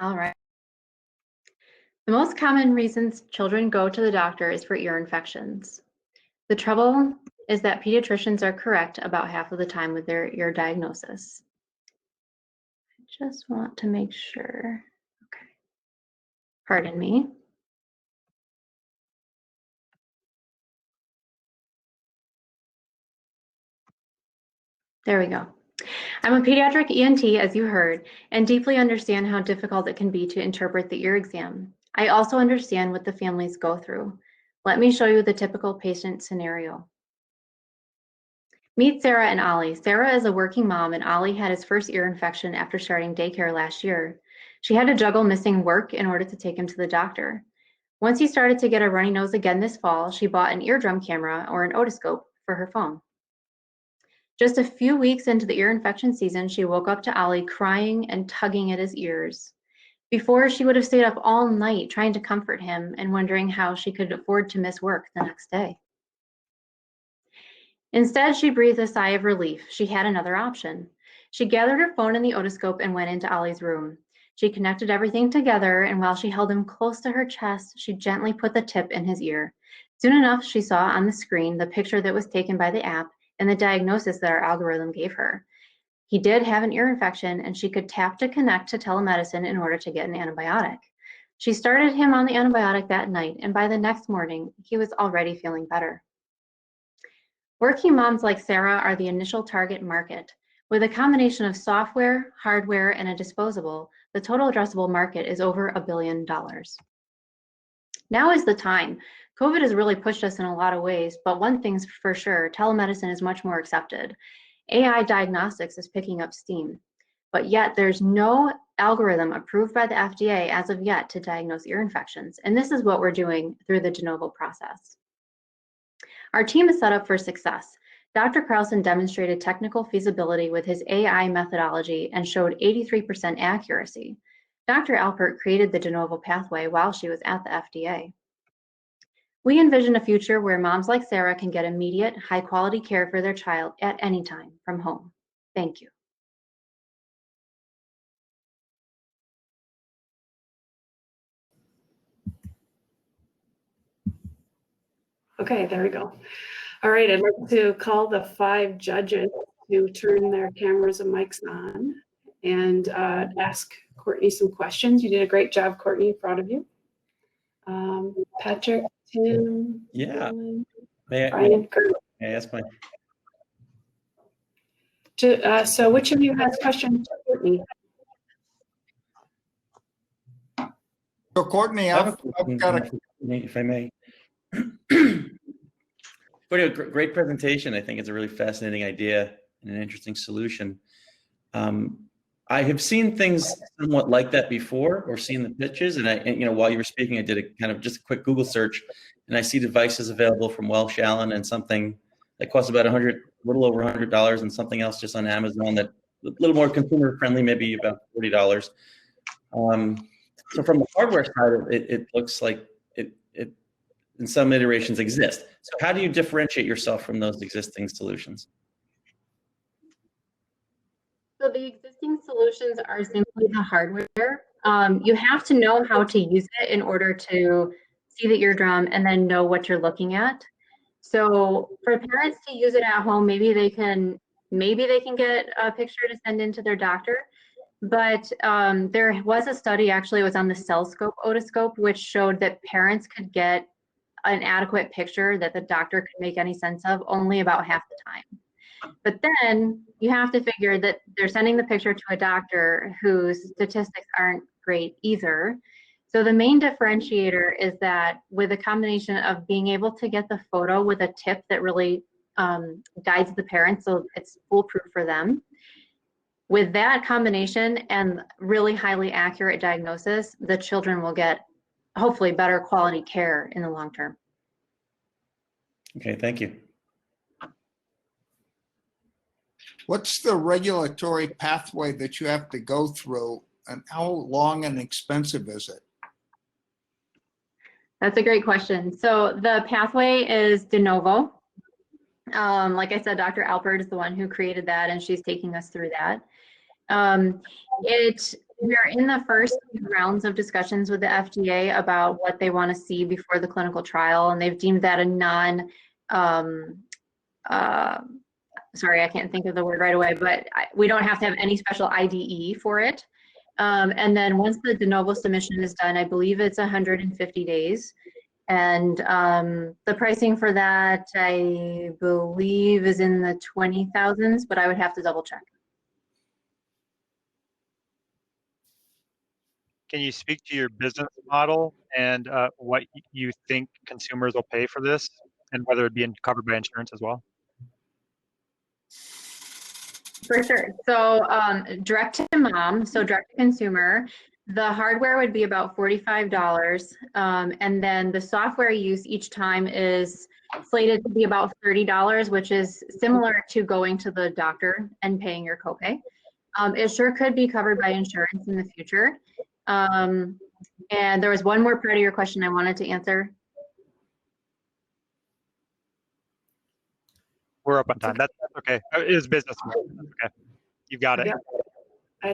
All right. The most common reasons children go to the doctor is for ear infections. The trouble is that pediatricians are correct about half of the time with their ear diagnosis. I just want to make sure. Okay. Pardon me. There we go. I'm a pediatric ENT, as you heard, and deeply understand how difficult it can be to interpret the ear exam. I also understand what the families go through. Let me show you the typical patient scenario. Meet Sarah and Ollie. Sarah is a working mom, and Ollie had his first ear infection after starting daycare last year. She had to juggle missing work in order to take him to the doctor. Once he started to get a runny nose again this fall, she bought an eardrum camera or an otoscope for her phone. Just a few weeks into the ear infection season, she woke up to Ollie crying and tugging at his ears. Before, she would have stayed up all night trying to comfort him and wondering how she could afford to miss work the next day. Instead, she breathed a sigh of relief. She had another option. She gathered her phone and the otoscope and went into Ollie's room. She connected everything together, and while she held him close to her chest, she gently put the tip in his ear. Soon enough, she saw on the screen the picture that was taken by the app and the diagnosis that our algorithm gave her. He did have an ear infection, and she could tap to connect to telemedicine in order to get an antibiotic. She started him on the antibiotic that night, and by the next morning, he was already feeling better. Working moms like Sarah are the initial target market. With a combination of software, hardware, and a disposable, the total addressable market is over $1 billion. Now is the time. COVID has really pushed us in a lot of ways, but one thing's for sure, telemedicine is much more accepted. AI diagnostics is picking up steam, but yet there's no algorithm approved by the FDA as of yet to diagnose ear infections, and this is what we're doing through the de novo process. Our team is set up for success. Dr. Carlson demonstrated technical feasibility with his AI methodology and showed 83% accuracy. Dr. Alpert created the de novo pathway while she was at the FDA. We envision a future where moms like Sarah can get immediate, high-quality care for their child at any time from home. Thank you. Okay, there we go. All right, I'd like to call the 5 judges to turn their cameras and mics on and ask Courtney some questions. You did a great job, Courtney. Proud of you. Patrick, Tim, yeah. Brian, May I ask my? So which of you has questions for Courtney? So Courtney, I've got a... If I may. Courtney, great presentation. I think it's a really fascinating idea and an interesting solution. I have seen things somewhat like that before, or seen the pitches, and you know, while you were speaking, I did just a quick Google search, and I see devices available from Welsh Allen and something that costs about a little over $100, and something else just on Amazon that a little more consumer friendly, maybe about $40. So from the hardware side, it looks like it in some iterations exist. So how do you differentiate yourself from those existing solutions? So the existing solutions are simply the hardware. You have to know how to use it in order to see the eardrum and then know what you're looking at. So for parents to use it at home, maybe they can get a picture to send in to their doctor. But there was a study, actually, it was on the CellScope otoscope, which showed that parents could get an adequate picture that the doctor could make any sense of only about half the time. But then you have to figure that they're sending the picture to a doctor whose statistics aren't great either. So the main differentiator is that with a combination of being able to get the photo with a tip that really guides the parents so it's foolproof for them. With that combination and really highly accurate diagnosis, the children will get hopefully better quality care in the long term. Okay, thank you. What's the regulatory pathway that you have to go through, and how long and expensive is it? That's a great question. So the pathway is de novo. Like I said, Dr. Alpert is the one who created that, and she's taking us through that. It We're in the first rounds of discussions with the FDA about what they want to see before the clinical trial, and they've deemed that a sorry, I can't think of the word right away, but we don't have to have any special IDE for it. And then once the de novo submission is done, I believe it's 150 days. And the pricing for that, I believe, is in the 20,000s, but I would have to double check. Can you speak to your business model and what you think consumers will pay for this, and whether it'd be covered by insurance as well? For sure. So direct to mom, so direct to consumer, the hardware would be about $45. And then the software use each time is slated to be about $30, which is similar to going to the doctor and paying your copay. It sure could be covered by insurance in the future. And there was one more part of your question I wanted to answer. We're up on time. That's okay. It is business. That's okay. You've got it. Yep.